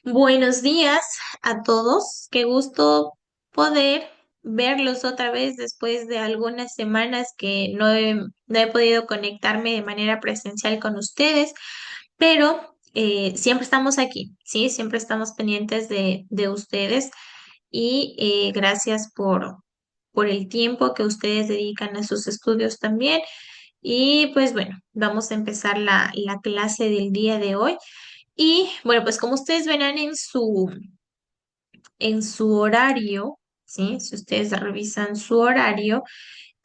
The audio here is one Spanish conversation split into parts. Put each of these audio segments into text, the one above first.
Buenos días a todos. Qué gusto poder verlos otra vez después de algunas semanas que no he podido conectarme de manera presencial con ustedes, pero siempre estamos aquí, ¿sí? Siempre estamos pendientes de ustedes y gracias por el tiempo que ustedes dedican a sus estudios también. Y pues bueno, vamos a empezar la clase del día de hoy. Y bueno, pues como ustedes verán en su horario, ¿sí? Si ustedes revisan su horario,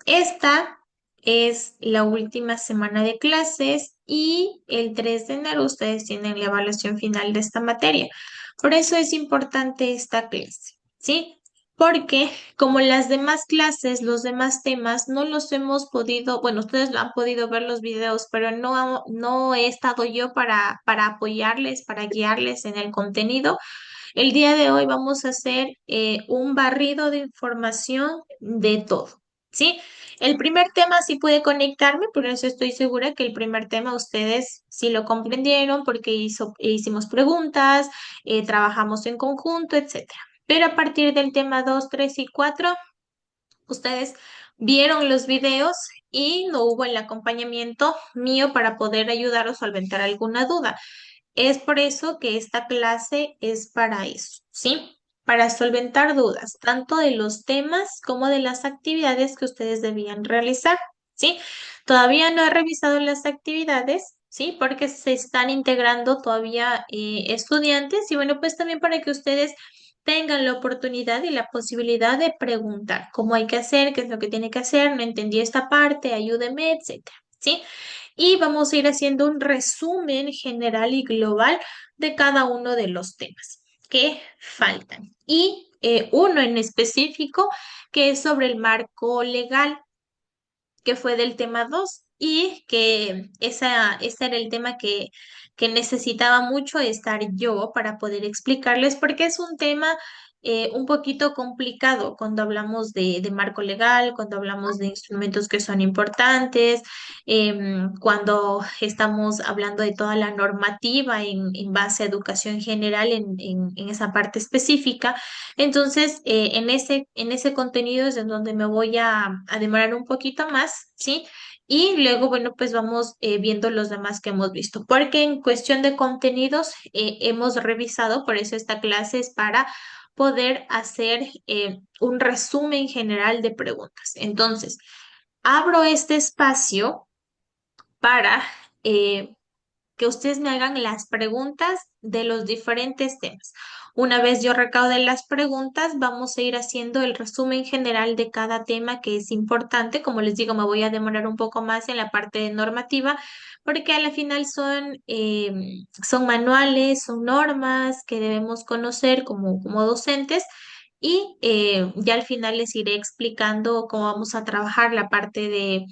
esta es la última semana de clases y el 3 de enero ustedes tienen la evaluación final de esta materia. Por eso es importante esta clase, ¿sí? Porque como las demás clases, los demás temas, no los hemos podido, bueno, ustedes lo han podido ver los videos, pero no he estado yo para apoyarles, para guiarles en el contenido. El día de hoy vamos a hacer un barrido de información de todo, ¿sí? El primer tema sí pude conectarme, por eso estoy segura que el primer tema ustedes sí lo comprendieron porque hicimos preguntas, trabajamos en conjunto, etcétera. Pero a partir del tema 2, 3 y 4, ustedes vieron los videos y no hubo el acompañamiento mío para poder ayudar o solventar alguna duda. Es por eso que esta clase es para eso, ¿sí? Para solventar dudas, tanto de los temas como de las actividades que ustedes debían realizar, ¿sí? Todavía no he revisado las actividades, ¿sí? Porque se están integrando todavía estudiantes y bueno, pues también para que ustedes tengan la oportunidad y la posibilidad de preguntar cómo hay que hacer, qué es lo que tiene que hacer, no entendí esta parte, ayúdeme, etcétera, ¿sí? Y vamos a ir haciendo un resumen general y global de cada uno de los temas que faltan. Y uno en específico que es sobre el marco legal, que fue del tema 2 y que ese era el tema que necesitaba mucho estar yo para poder explicarles porque es un tema un poquito complicado cuando hablamos de marco legal, cuando hablamos de instrumentos que son importantes, cuando estamos hablando de toda la normativa en base a educación general en esa parte específica. Entonces, en ese contenido es en donde me voy a demorar un poquito más, ¿sí? Y luego, bueno, pues vamos viendo los demás que hemos visto, porque en cuestión de contenidos hemos revisado, por eso esta clase es para poder hacer un resumen general de preguntas. Entonces, abro este espacio para que ustedes me hagan las preguntas de los diferentes temas. Una vez yo recaude las preguntas, vamos a ir haciendo el resumen general de cada tema que es importante. Como les digo, me voy a demorar un poco más en la parte normativa, porque a la final son manuales, son normas que debemos conocer como docentes. Y ya al final les iré explicando cómo vamos a trabajar la parte de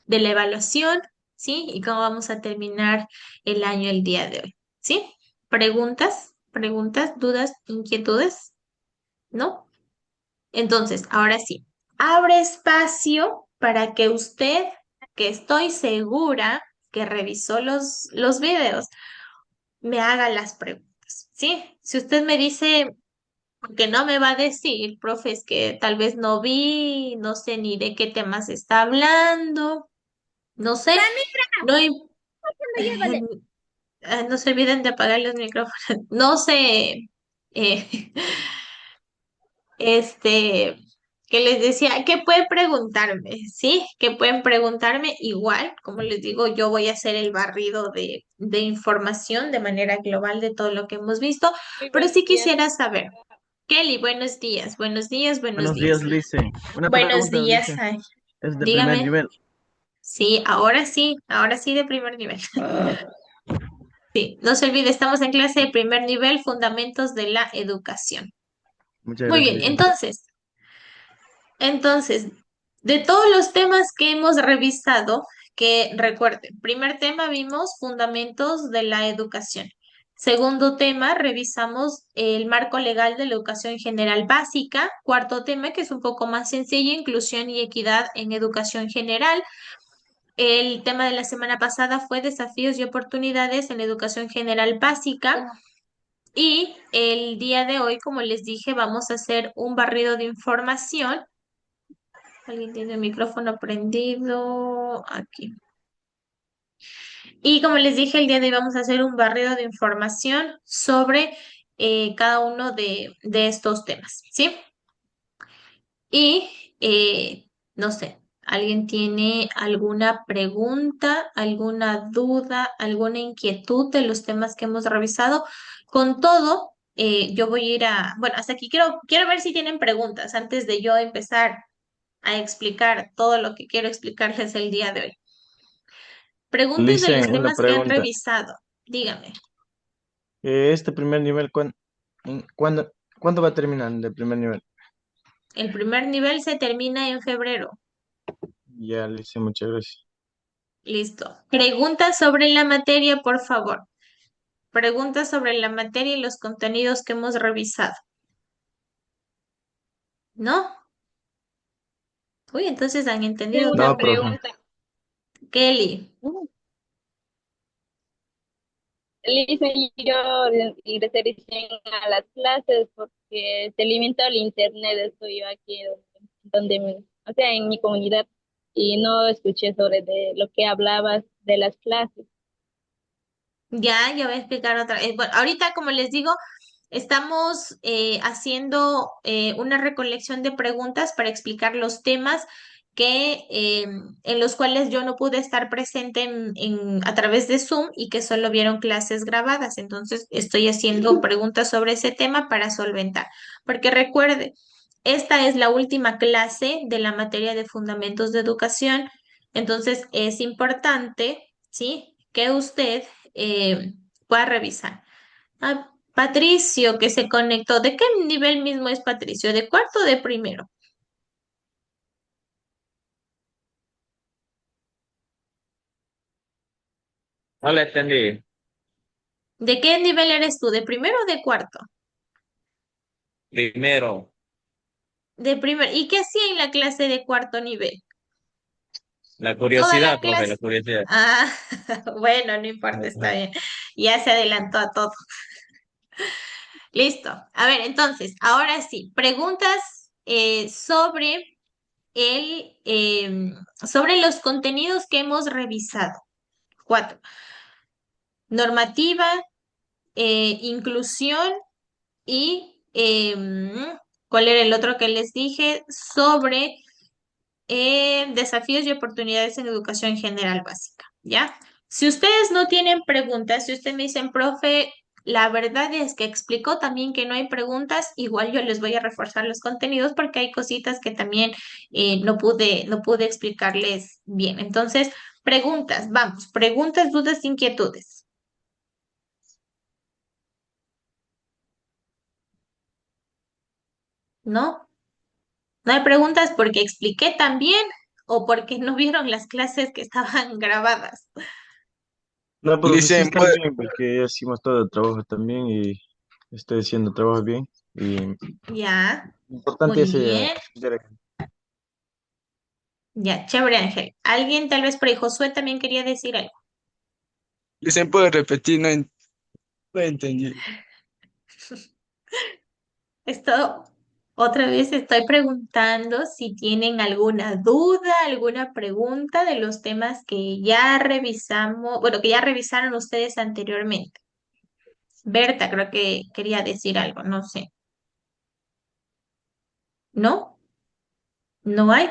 de la evaluación, ¿sí? Y cómo vamos a terminar el año el día de hoy, ¿sí? ¿Preguntas, dudas, inquietudes? ¿No? Entonces, ahora sí, abre espacio para que usted, que estoy segura que revisó los videos, me haga las preguntas, ¿sí? Si usted me dice que no me va a decir, profe, es que tal vez no vi, no sé ni de qué temas está hablando, no sé, Samira, no, no llévale. no se olviden de apagar los micrófonos. No sé, eh, este, que les decía, que pueden preguntarme, ¿sí? Que pueden preguntarme igual, como les digo, yo voy a hacer el barrido de información de manera global de todo lo que hemos visto, Muy pero buenos sí días. quisiera saber. Kelly, buenos días, buenos días, buenos Buenos días. días, Lice. Una Buenos pregunta, días, Lice. ay, Es de primer dígame. nivel. Sí, ahora sí de primer nivel. Ah, Sí, no se olvide, estamos en clase de primer nivel, Fundamentos de la Educación. muchas Muy gracias, bien, Lice. entonces, de todos los temas que hemos revisado, que recuerden, primer tema vimos Fundamentos de la Educación. Segundo tema, revisamos el marco legal de la educación general básica. Cuarto tema, que es un poco más sencillo, inclusión y equidad en educación general. El tema de la semana pasada fue desafíos y oportunidades en la educación general básica. Y el día de hoy, como les dije, vamos a hacer un barrido de información. ¿Alguien tiene el micrófono prendido? Aquí. Y como les dije, el día de hoy vamos a hacer un barrido de información sobre cada uno de estos temas, ¿sí? Y no sé, ¿alguien tiene alguna pregunta, alguna duda, alguna inquietud de los temas que hemos revisado? Con todo, yo voy a ir a, bueno, hasta aquí quiero ver si tienen preguntas antes de yo empezar a explicar todo lo que quiero explicarles el día de hoy. Preguntas de los Licen, una temas que han pregunta. revisado. Dígame. Este primer nivel, ¿cuándo va a terminar el primer nivel? El primer nivel se termina en febrero. Ya, Licen, muchas gracias. Listo. Preguntas sobre la materia, por favor. Preguntas sobre la materia y los contenidos que hemos revisado. ¿No? Uy, entonces han entendido Tengo una No, todo. profe. pregunta. Kelly, Lice, yo ingresé recién a las clases porque se limitó el internet. Estoy yo aquí o sea, en mi comunidad y no escuché sobre de lo que hablabas de las clases. ya voy a explicar otra vez. Bueno, ahorita, como les digo, estamos haciendo una recolección de preguntas para explicar los temas en los cuales yo no pude estar presente a través de Zoom y que solo vieron clases grabadas. Entonces, estoy haciendo preguntas sobre ese tema para solventar. Porque recuerde, esta es la última clase de la materia de fundamentos de educación. Entonces, es importante, ¿sí? Que usted pueda revisar. Ah, Patricio, que se conectó. ¿De qué nivel mismo es Patricio? ¿De cuarto o de primero? No le entendí. ¿De qué nivel eres tú? ¿De primero o de cuarto? Primero, De primero. ¿Y qué hacía en la clase de cuarto nivel? la Toda la curiosidad, profe, la clase. curiosidad. Ah, bueno, no importa, está bien. Ya se adelantó a todo. Listo. A ver, entonces, ahora sí, preguntas sobre los contenidos que hemos revisado. Cuatro. Normativa, inclusión y ¿cuál era el otro que les dije? Sobre desafíos y oportunidades en educación general básica, ¿ya? Si ustedes no tienen preguntas, si ustedes me dicen, profe, la verdad es que explicó también que no hay preguntas, igual yo les voy a reforzar los contenidos porque hay cositas que también no pude explicarles bien. Entonces, preguntas, vamos, preguntas, dudas, inquietudes, ¿no? No hay preguntas porque expliqué también o porque no vieron las clases que estaban grabadas. No, profe, sí Licen, están bien, porque ya hicimos todo el trabajo también y estoy haciendo trabajo bien. Y lo Ya, importante muy es bien. estudiar. Ya, chévere, Ángel. Alguien tal vez por ahí, Josué también quería decir algo. Licen, puede repetir, no entendí. Esto, otra vez estoy preguntando si tienen alguna duda, alguna pregunta de los temas que ya revisamos, bueno, que ya revisaron ustedes anteriormente. Berta, creo que quería decir algo, no sé. ¿No? ¿No hay?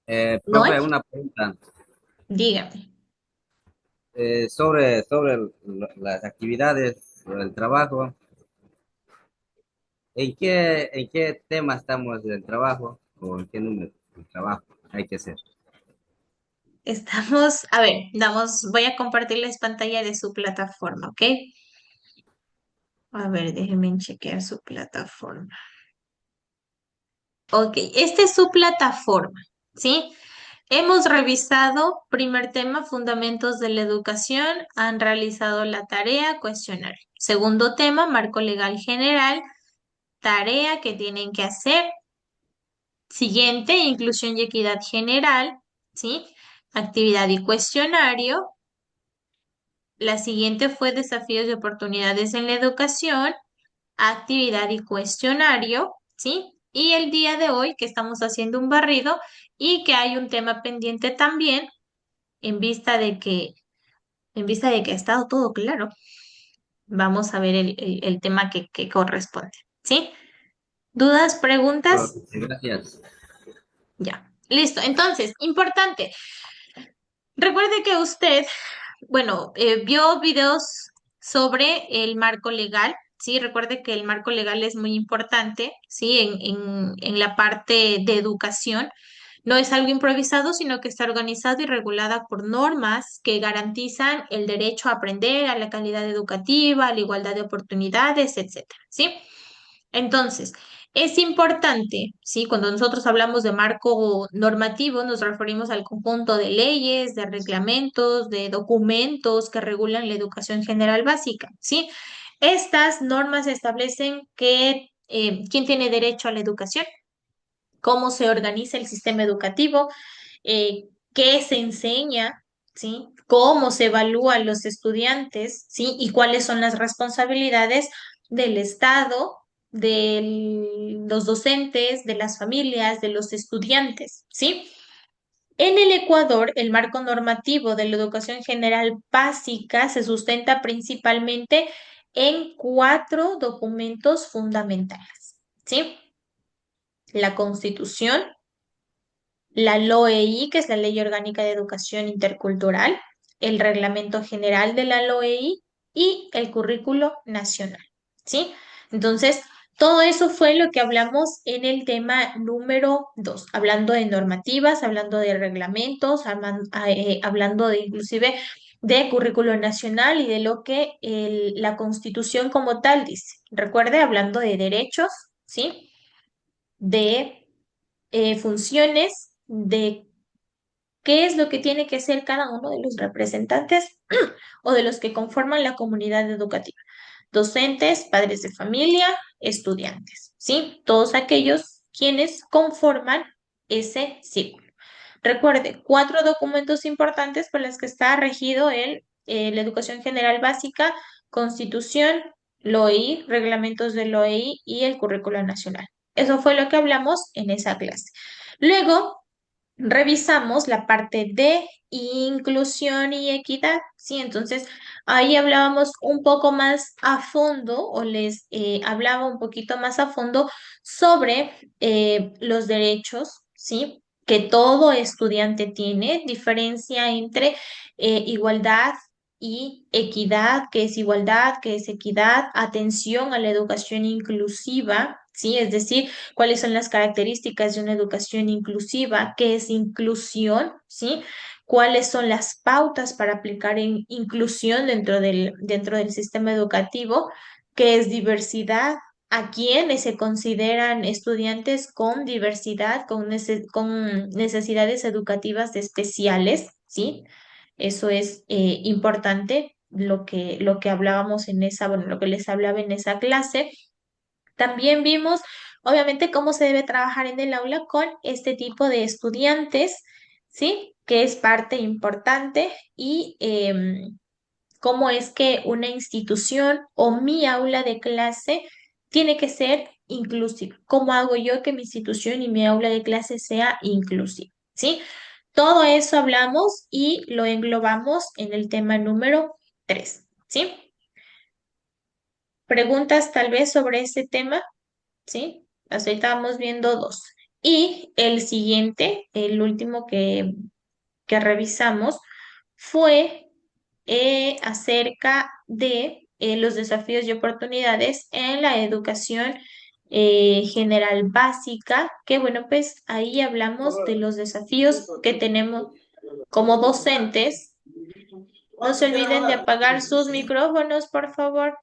¿No hay? Profe, una pregunta Dígame. las actividades, sobre el trabajo. ¿En qué tema estamos del trabajo o en qué número del trabajo hay que hacer? A ver, voy a compartirles pantalla de su plataforma, ¿ok? A ver, déjenme chequear su plataforma. Ok, esta es su plataforma, ¿sí? Hemos revisado primer tema, fundamentos de la educación, han realizado la tarea, cuestionario. Segundo tema, marco legal general, tarea que tienen que hacer. Siguiente, inclusión y equidad general, ¿sí? actividad y cuestionario. La siguiente fue desafíos y oportunidades en la educación, actividad y cuestionario, ¿sí? Y el día de hoy que estamos haciendo un barrido y que hay un tema pendiente también en vista de que, en vista de que ha estado todo claro, vamos a ver el tema que corresponde, ¿sí? ¿Dudas, preguntas? Gracias. Ya, listo. Entonces, importante, recuerde que usted, bueno, vio videos sobre el marco legal, ¿sí? Recuerde que el marco legal es muy importante, ¿sí? En la parte de educación. No es algo improvisado, sino que está organizado y regulada por normas que garantizan el derecho a aprender, a la calidad educativa, a la igualdad de oportunidades, etcétera, ¿sí? Entonces, es importante, ¿sí? Cuando nosotros hablamos de marco normativo, nos referimos al conjunto de leyes, de reglamentos, de documentos que regulan la educación general básica, ¿sí? Estas normas establecen que quién tiene derecho a la educación, cómo se organiza el sistema educativo, qué se enseña, ¿sí? Cómo se evalúan los estudiantes, ¿sí? Y cuáles son las responsabilidades del Estado, de los docentes, de las familias, de los estudiantes, ¿sí? En el Ecuador, el marco normativo de la educación general básica se sustenta principalmente en cuatro documentos fundamentales, ¿sí? La Constitución, la LOEI, que es la Ley Orgánica de Educación Intercultural, el Reglamento General de la LOEI y el Currículo Nacional, ¿sí? Entonces, todo eso fue lo que hablamos en el tema número 2, hablando de normativas, hablando de reglamentos, hablando de inclusive de currículo nacional y de lo que la Constitución como tal dice. Recuerde, hablando de derechos, ¿sí? De funciones, de qué es lo que tiene que ser cada uno de los representantes o de los que conforman la comunidad educativa. Docentes, padres de familia, estudiantes, ¿sí? Todos aquellos quienes conforman ese círculo. Recuerde, cuatro documentos importantes por los que está regido la educación general básica, Constitución, LOEI, reglamentos de LOEI y el currículo nacional. Eso fue lo que hablamos en esa clase. Luego, revisamos la parte de inclusión y equidad, ¿sí? Entonces, ahí hablábamos un poco más a fondo o les hablaba un poquito más a fondo sobre los derechos, ¿sí? Que todo estudiante tiene, diferencia entre igualdad y equidad, qué es igualdad, qué es equidad, atención a la educación inclusiva, ¿sí? Es decir, cuáles son las características de una educación inclusiva, qué es inclusión, ¿sí? Cuáles son las pautas para aplicar en inclusión dentro del sistema educativo, qué es diversidad, a quiénes se consideran estudiantes con diversidad, con necesidades educativas especiales, ¿sí? Eso es importante, lo que hablábamos en esa, bueno, lo que les hablaba en esa clase. También vimos, obviamente, cómo se debe trabajar en el aula con este tipo de estudiantes, ¿sí? Que es parte importante y cómo es que una institución o mi aula de clase tiene que ser inclusiva. ¿Cómo hago yo que mi institución y mi aula de clase sea inclusiva? ¿Sí? Todo eso hablamos y lo englobamos en el tema número 3, ¿sí? ¿Preguntas tal vez sobre ese tema? ¿Sí? Hasta ahorita vamos viendo dos. Y el siguiente, el último que revisamos, fue acerca de los desafíos y oportunidades en la educación general básica, que bueno, pues ahí hablamos de los desafíos que tenemos como docentes. No se olviden de apagar sus micrófonos, por favor,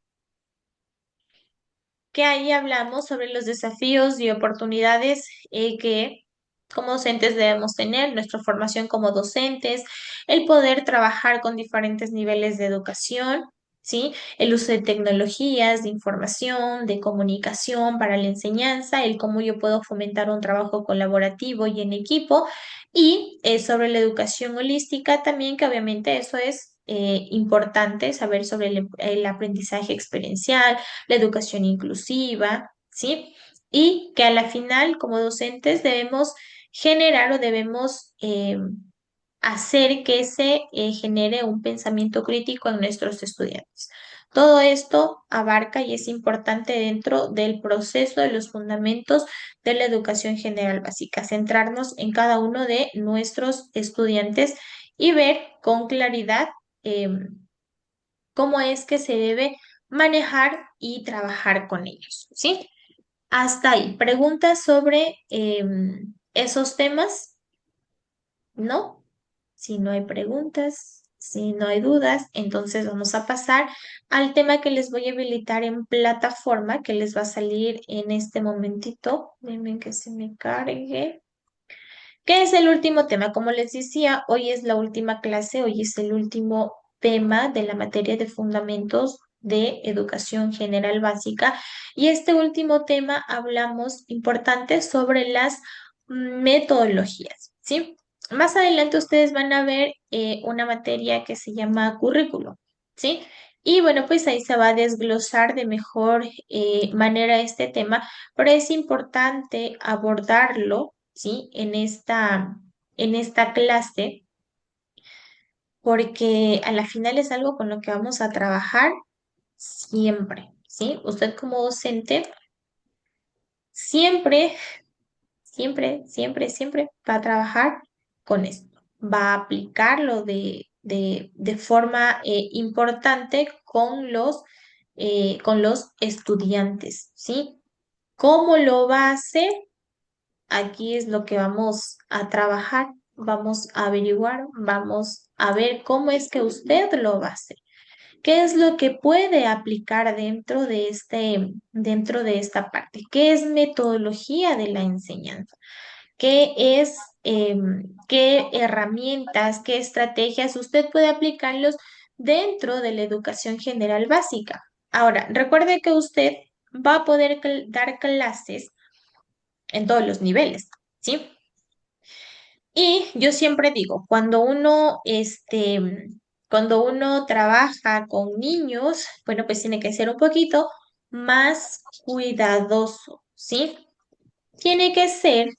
que ahí hablamos sobre los desafíos y oportunidades que como docentes debemos tener, nuestra formación como docentes, el poder trabajar con diferentes niveles de educación, ¿sí? El uso de tecnologías, de información, de comunicación para la enseñanza, el cómo yo puedo fomentar un trabajo colaborativo y en equipo Y sobre la educación holística también, que obviamente eso es importante, saber sobre el aprendizaje experiencial, la educación inclusiva, ¿sí? Y que a la final, como docentes, debemos generar o debemos hacer que se genere un pensamiento crítico en nuestros estudiantes. Todo esto abarca y es importante dentro del proceso de los fundamentos de la educación general básica, centrarnos en cada uno de nuestros estudiantes y ver con claridad cómo es que se debe manejar y trabajar con ellos, ¿sí? Hasta ahí. ¿Preguntas sobre esos temas? ¿No? Si no hay preguntas, si no hay dudas, entonces vamos a pasar al tema que les voy a habilitar en plataforma, que les va a salir en este momentito. Déjenme que se me cargue. ¿Qué es el último tema? Como les decía, hoy es la última clase, hoy es el último tema de la materia de fundamentos de educación general básica. Y este último tema hablamos importante sobre las metodologías, ¿sí? Más adelante ustedes van a ver una materia que se llama currículo, ¿sí? Y bueno, pues ahí se va a desglosar de mejor manera este tema, pero es importante abordarlo, ¿sí? En esta clase, porque a la final es algo con lo que vamos a trabajar siempre, ¿sí? Usted como docente siempre, siempre va a trabajar con esto, va a aplicarlo de forma importante con los estudiantes, ¿sí? ¿Cómo lo va a hacer? Aquí es lo que vamos a trabajar, vamos a averiguar, vamos a ver cómo es que usted lo va a hacer. ¿Qué es lo que puede aplicar dentro de esta parte? ¿Qué es metodología de la enseñanza? ¿Qué es, qué herramientas, qué estrategias usted puede aplicarlos dentro de la educación general básica? Ahora, recuerde que usted va a poder dar clases en todos los niveles, ¿sí? Y yo siempre digo, cuando uno trabaja con niños, bueno, pues tiene que ser un poquito más cuidadoso, ¿sí? Tiene que ser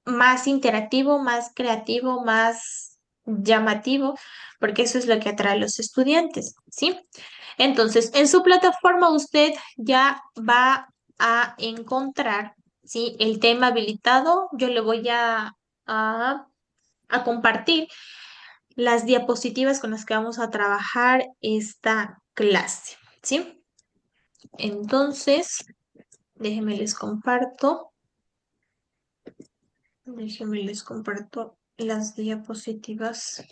más interactivo, más creativo, más llamativo, porque eso es lo que atrae a los estudiantes, ¿sí? Entonces, en su plataforma usted ya va a encontrar, ¿sí? El tema habilitado. Yo le voy a, a compartir las diapositivas con las que vamos a trabajar esta clase, ¿sí? Entonces, déjenme les comparto. Déjenme les comparto las diapositivas.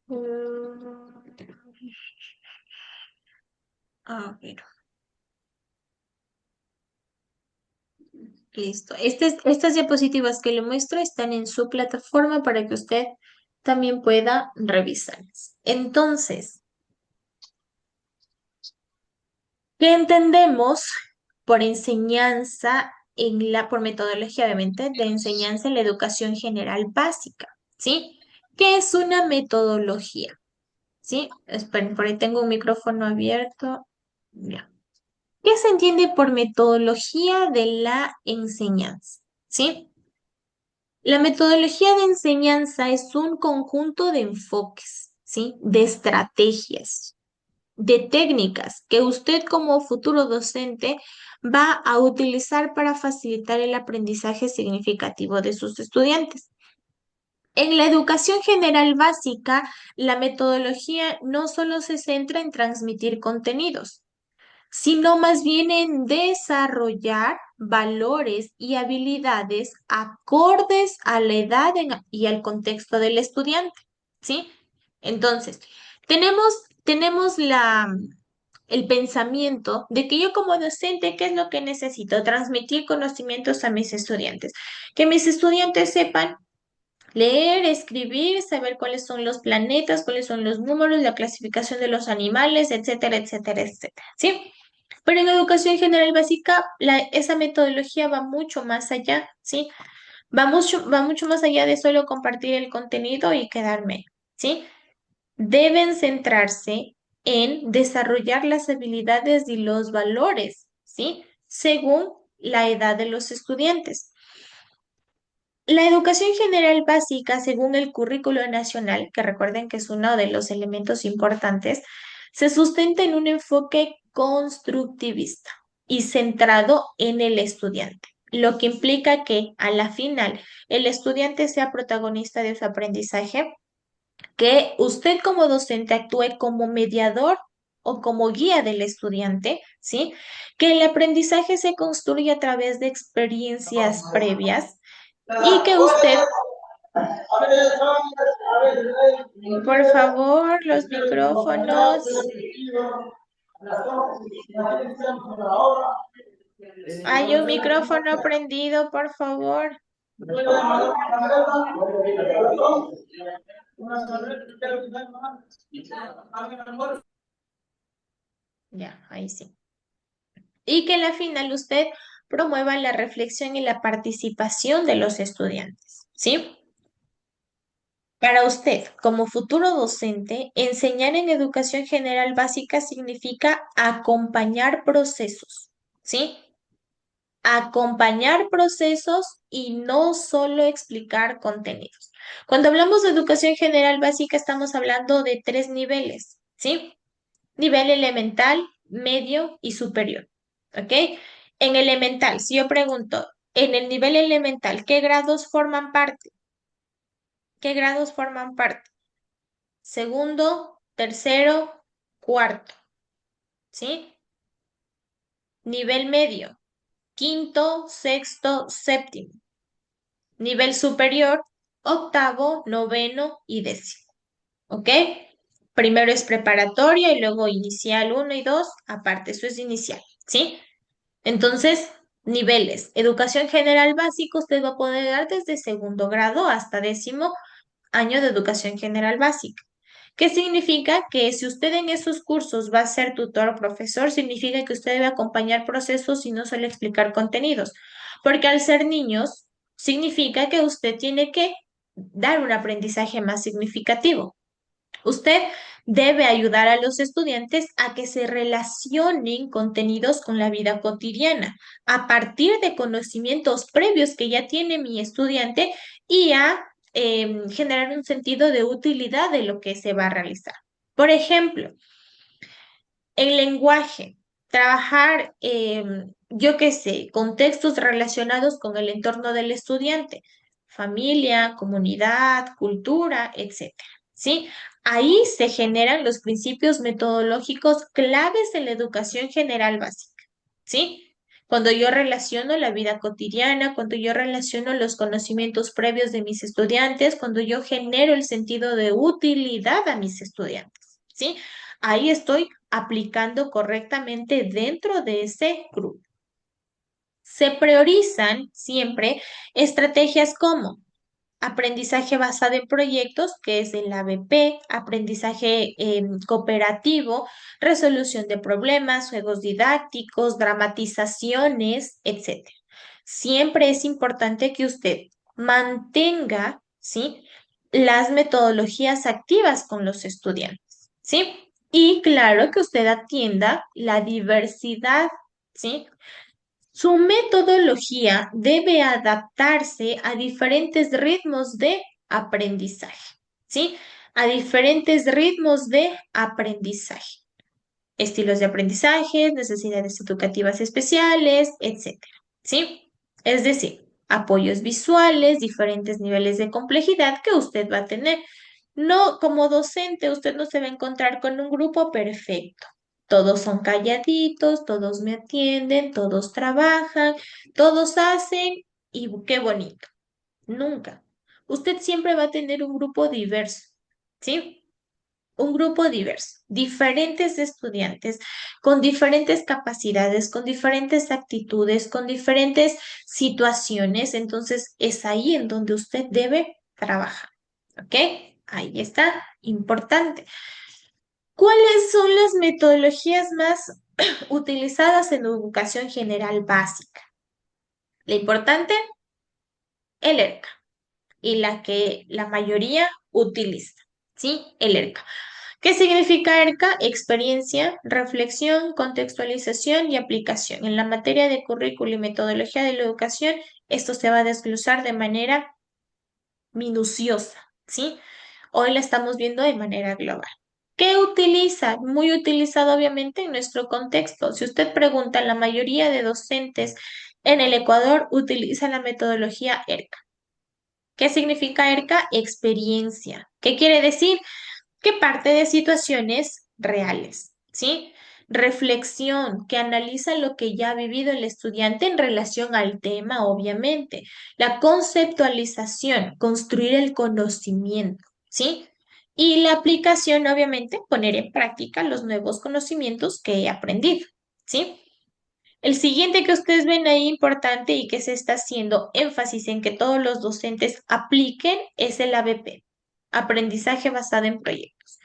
Mm, A ver, listo. Estas diapositivas que le muestro están en su plataforma para que usted también pueda revisarlas. Entonces, ¿qué entendemos por enseñanza por metodología, obviamente, de enseñanza en la educación general básica? ¿Sí? ¿Qué es una metodología? ¿Sí? Esperen, por ahí tengo un micrófono abierto. Ya. ¿Qué se entiende por metodología de la enseñanza? ¿Sí? La metodología de enseñanza es un conjunto de enfoques, ¿sí? De estrategias, de técnicas que usted como futuro docente va a utilizar para facilitar el aprendizaje significativo de sus estudiantes. En la educación general básica, la metodología no solo se centra en transmitir contenidos, sino más bien en desarrollar valores y habilidades acordes a la edad y al contexto del estudiante, ¿sí? Entonces, tenemos el pensamiento de que yo como docente, ¿qué es lo que necesito? Transmitir conocimientos a mis estudiantes, que mis estudiantes sepan leer, escribir, saber cuáles son los planetas, cuáles son los números, la clasificación de los animales, etcétera, etcétera, etcétera, ¿sí? Pero en educación general básica, esa metodología va mucho más allá, ¿sí? Va mucho más allá de solo compartir el contenido y quedarme, ¿sí? Deben centrarse en desarrollar las habilidades y los valores, ¿sí? Según la edad de los estudiantes. La educación general básica, según el currículo nacional, que recuerden que es uno de los elementos importantes, se sustenta en un enfoque constructivista y centrado en el estudiante, lo que implica que a la final el estudiante sea protagonista de su aprendizaje, que usted como docente actúe como mediador o como guía del estudiante, ¿sí? Que el aprendizaje se construye a través de experiencias previas y que usted, por favor, los micrófonos, hay un micrófono prendido, por favor. Ya, ahí sí. Y que en la final usted promueva la reflexión y la participación de los estudiantes, ¿sí? Para usted, como futuro docente, enseñar en educación general básica significa acompañar procesos, ¿sí? Acompañar procesos y no solo explicar contenidos. Cuando hablamos de educación general básica, estamos hablando de 3 niveles, ¿sí? Nivel elemental, medio y superior, ¿ok? En elemental, si yo pregunto, en el nivel elemental, ¿qué grados forman parte? ¿Qué grados forman parte? Segundo, tercero, cuarto, ¿sí? Nivel medio, quinto, sexto, séptimo. Nivel superior, octavo, noveno y décimo, ¿ok? Primero es preparatoria y luego inicial 1 y 2, aparte, eso es inicial, ¿sí? Entonces, niveles. Educación general básica, usted va a poder dar desde segundo grado hasta 10º año de educación general básica. ¿Qué significa? Que si usted en esos cursos va a ser tutor o profesor, significa que usted debe acompañar procesos y no solo explicar contenidos. Porque al ser niños, significa que usted tiene que dar un aprendizaje más significativo. Usted debe ayudar a los estudiantes a que se relacionen contenidos con la vida cotidiana a partir de conocimientos previos que ya tiene mi estudiante y a generar un sentido de utilidad de lo que se va a realizar. Por ejemplo, el lenguaje, trabajar, yo qué sé, contextos relacionados con el entorno del estudiante, familia, comunidad, cultura, etcétera. ¿Sí? Ahí se generan los principios metodológicos claves de la educación general básica. ¿Sí? Cuando yo relaciono la vida cotidiana, cuando yo relaciono los conocimientos previos de mis estudiantes, cuando yo genero el sentido de utilidad a mis estudiantes. ¿Sí? Ahí estoy aplicando correctamente dentro de ese grupo. Se priorizan siempre estrategias como aprendizaje basado en proyectos, que es el ABP, aprendizaje cooperativo, resolución de problemas, juegos didácticos, dramatizaciones, etc. Siempre es importante que usted mantenga, ¿sí?, las metodologías activas con los estudiantes, ¿sí? Y claro que usted atienda la diversidad, ¿sí? Su metodología debe adaptarse a diferentes ritmos de aprendizaje, ¿sí? A diferentes ritmos de aprendizaje, estilos de aprendizaje, necesidades educativas especiales, etcétera, ¿sí? Es decir, apoyos visuales, diferentes niveles de complejidad que usted va a tener. No, como docente, usted no se va a encontrar con un grupo perfecto. Todos son calladitos, todos me atienden, todos trabajan, todos hacen y qué bonito. Nunca. Usted siempre va a tener un grupo diverso, ¿sí? Un grupo diverso, diferentes estudiantes, con diferentes capacidades, con diferentes actitudes, con diferentes situaciones. Entonces, es ahí en donde usted debe trabajar. ¿Ok? Ahí está, importante. ¿Cuáles son las metodologías más utilizadas en educación general básica? La importante, el ERCA y la que la mayoría utiliza, ¿sí? El ERCA. ¿Qué significa ERCA? Experiencia, reflexión, contextualización y aplicación. En la materia de currículo y metodología de la educación, esto se va a desglosar de manera minuciosa, ¿sí? Hoy la estamos viendo de manera global. ¿Qué utiliza? Muy utilizado obviamente en nuestro contexto. Si usted pregunta, la mayoría de docentes en el Ecuador utilizan la metodología ERCA. ¿Qué significa ERCA? Experiencia. ¿Qué quiere decir? Que parte de situaciones reales, ¿sí? Reflexión, que analiza lo que ya ha vivido el estudiante en relación al tema, obviamente. La conceptualización, construir el conocimiento, ¿sí? Y la aplicación, obviamente, poner en práctica los nuevos conocimientos que he aprendido, ¿sí? El siguiente que ustedes ven ahí importante y que se está haciendo énfasis en que todos los docentes apliquen es el ABP, aprendizaje basado en proyectos,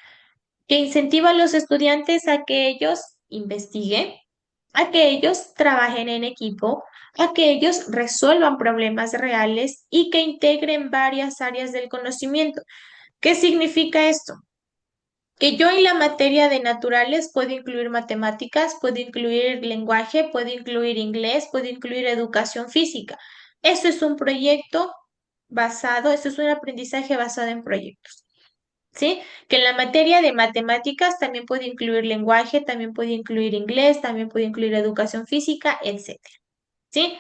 que incentiva a los estudiantes a que ellos investiguen, a que ellos trabajen en equipo, a que ellos resuelvan problemas reales y que integren varias áreas del conocimiento. ¿Qué significa esto? Que yo en la materia de naturales puedo incluir matemáticas, puedo incluir lenguaje, puedo incluir inglés, puedo incluir educación física. Esto es un proyecto basado, esto es un aprendizaje basado en proyectos. ¿Sí? Que en la materia de matemáticas también puede incluir lenguaje, también puede incluir inglés, también puede incluir educación física, etcétera. ¿Sí?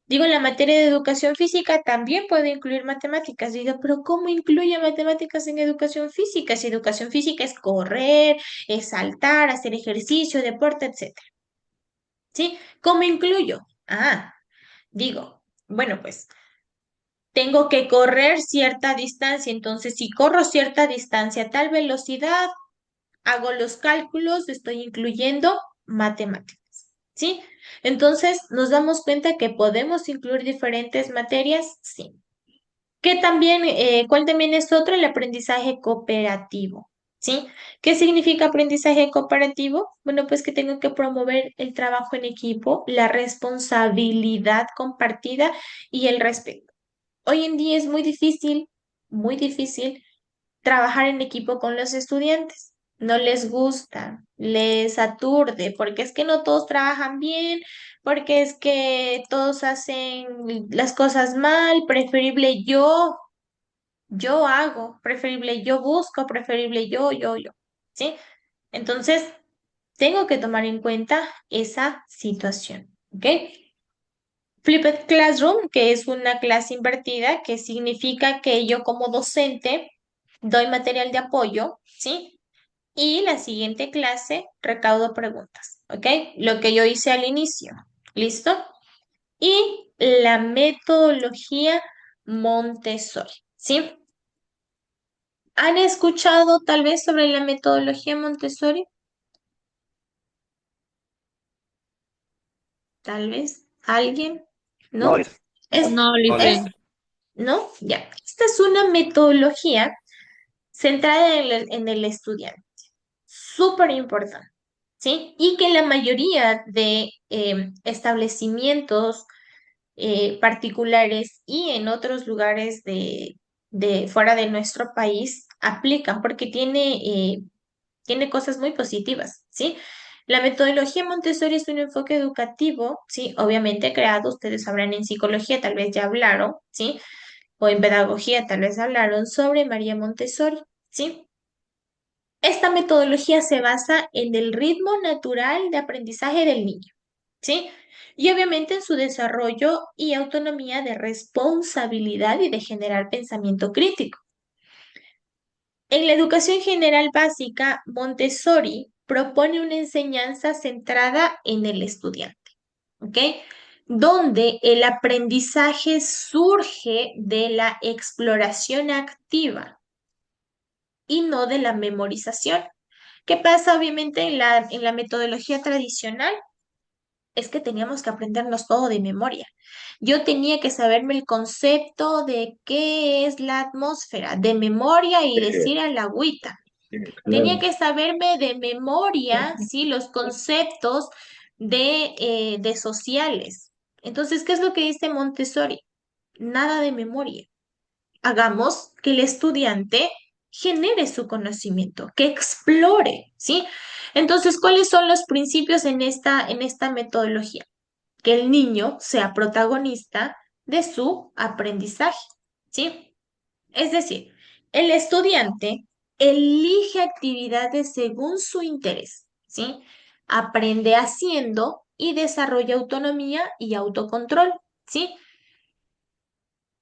Digo, en la materia de educación física también puede incluir matemáticas. Digo, pero ¿cómo incluye matemáticas en educación física? Si educación física es correr, es saltar, hacer ejercicio, deporte, etcétera. ¿Sí? ¿Cómo incluyo? Digo, bueno, pues tengo que correr cierta distancia, entonces si corro cierta distancia a tal velocidad, hago los cálculos, estoy incluyendo matemáticas, ¿sí? Entonces, ¿nos damos cuenta que podemos incluir diferentes materias? Sí. Que también, ¿cuál también es otro? El aprendizaje cooperativo, ¿sí? ¿Qué significa aprendizaje cooperativo? Bueno, pues que tengo que promover el trabajo en equipo, la responsabilidad compartida y el respeto. Hoy en día es muy difícil trabajar en equipo con los estudiantes. No les gusta, les aturde, porque es que no todos trabajan bien, porque es que todos hacen las cosas mal, preferible yo hago, preferible yo busco, preferible yo, ¿sí? Entonces, tengo que tomar en cuenta esa situación, ¿ok? Flipped Classroom, que es una clase invertida, que significa que yo como docente doy material de apoyo, ¿sí? Y la siguiente clase recaudo preguntas, ¿ok? Lo que yo hice al inicio, ¿listo? Y la metodología Montessori, ¿sí? ¿Han escuchado tal vez sobre la metodología Montessori? Tal vez alguien, No, ¿no? Es, No, es, Licen. ¿no? Ya. Esta es una metodología centrada en el estudiante. Súper importante, ¿sí? Y que la mayoría de establecimientos particulares y en otros lugares de fuera de nuestro país aplican porque tiene cosas muy positivas, ¿sí? La metodología Montessori es un enfoque educativo, ¿sí? Obviamente creado, ustedes sabrán en psicología, tal vez ya hablaron, ¿sí? O en pedagogía, tal vez hablaron sobre María Montessori, ¿sí? Esta metodología se basa en el ritmo natural de aprendizaje del niño, ¿sí? Y obviamente en su desarrollo y autonomía de responsabilidad y de generar pensamiento crítico. En la educación general básica, Montessori propone una enseñanza centrada en el estudiante, ¿ok? Donde el aprendizaje surge de la exploración activa y no de la memorización. ¿Qué pasa obviamente en la metodología tradicional? Es que teníamos que aprendernos todo de memoria. Yo tenía que saberme el concepto de qué es la atmósfera de memoria y decir a la agüita. Tenía que saberme de memoria, ¿sí? Los conceptos de sociales. Entonces, ¿qué es lo que dice Montessori? nada de memoria. Hagamos que el estudiante genere su conocimiento, que explore, ¿sí? Entonces, ¿cuáles son los principios en esta metodología? Que el niño sea protagonista de su aprendizaje, ¿sí? Es decir, el estudiante elige actividades según su interés, ¿sí? Aprende haciendo y desarrolla autonomía y autocontrol, ¿sí?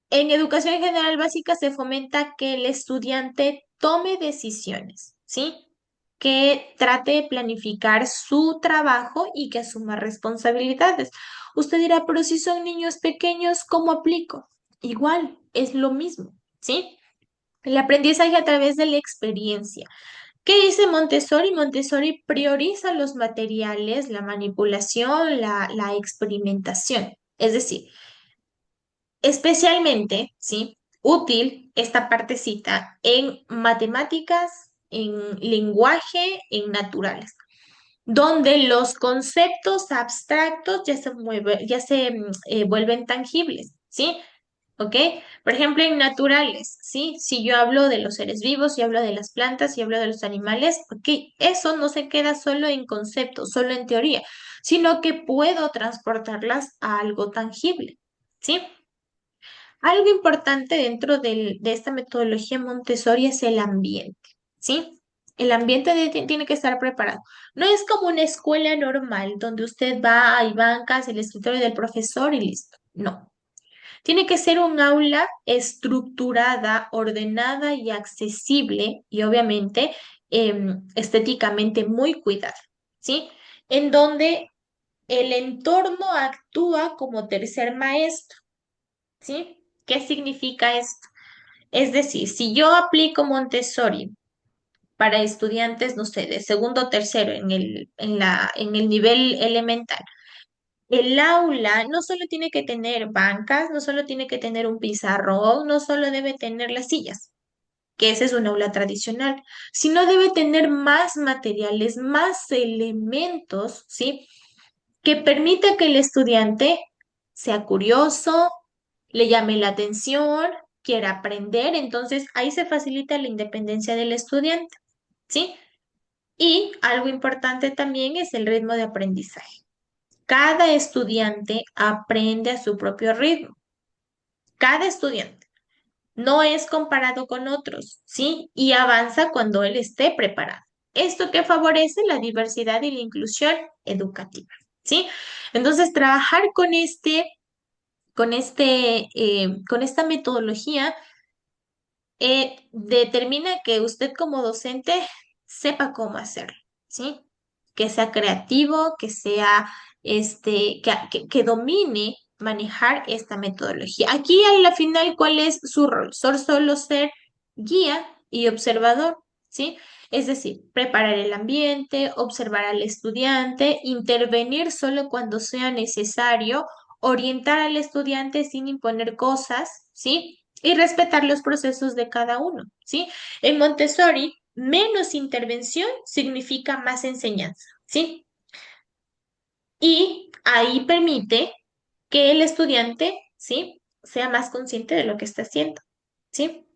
En educación general básica se fomenta que el estudiante tome decisiones, ¿sí? Que trate de planificar su trabajo y que asuma responsabilidades. Usted dirá, pero si son niños pequeños, ¿cómo aplico? Igual, es lo mismo, ¿sí? El aprendizaje a través de la experiencia. ¿Qué dice Montessori? Montessori prioriza los materiales, la manipulación, la experimentación. Es decir, especialmente, ¿sí? Útil esta partecita en matemáticas, en lenguaje, en naturales, donde los conceptos abstractos ya se vuelven tangibles, ¿sí? ¿Ok? Por ejemplo, en naturales, ¿sí? Si yo hablo de los seres vivos, si hablo de las plantas, si hablo de los animales, ¿ok? Eso no se queda solo en conceptos, solo en teoría, sino que puedo transportarlas a algo tangible, ¿sí? Algo importante dentro de esta metodología Montessori es el ambiente, ¿sí? El ambiente tiene que estar preparado. No es como una escuela normal donde usted va, hay bancas, el escritorio del profesor y listo. No. Tiene que ser un aula estructurada, ordenada y accesible y obviamente estéticamente muy cuidada, ¿sí? En donde el entorno actúa como tercer maestro, ¿sí? ¿Qué significa esto? Es decir, si yo aplico Montessori para estudiantes, no sé, de segundo o tercero en el nivel elemental, el aula no solo tiene que tener bancas, no solo tiene que tener un pizarrón, no solo debe tener las sillas, que ese es un aula tradicional, sino debe tener más materiales, más elementos, ¿sí? Que permita que el estudiante sea curioso, le llame la atención, quiera aprender, entonces ahí se facilita la independencia del estudiante, ¿sí? Y algo importante también es el ritmo de aprendizaje. Cada estudiante aprende a su propio ritmo. Cada estudiante no es comparado con otros, ¿sí? Y avanza cuando él esté preparado. Esto que favorece la diversidad y la inclusión educativa, ¿sí? Entonces, trabajar con esta metodología determina que usted como docente sepa cómo hacerlo, ¿sí? Que sea creativo, que sea, que domine manejar esta metodología. Aquí a la final, ¿cuál es su rol? Solo ser guía y observador, ¿sí? Es decir, preparar el ambiente, observar al estudiante, intervenir solo cuando sea necesario, orientar al estudiante sin imponer cosas, ¿sí? Y respetar los procesos de cada uno, ¿sí? En Montessori, menos intervención significa más enseñanza, ¿sí? Y ahí permite que el estudiante, ¿sí? Sea más consciente de lo que está haciendo, ¿sí?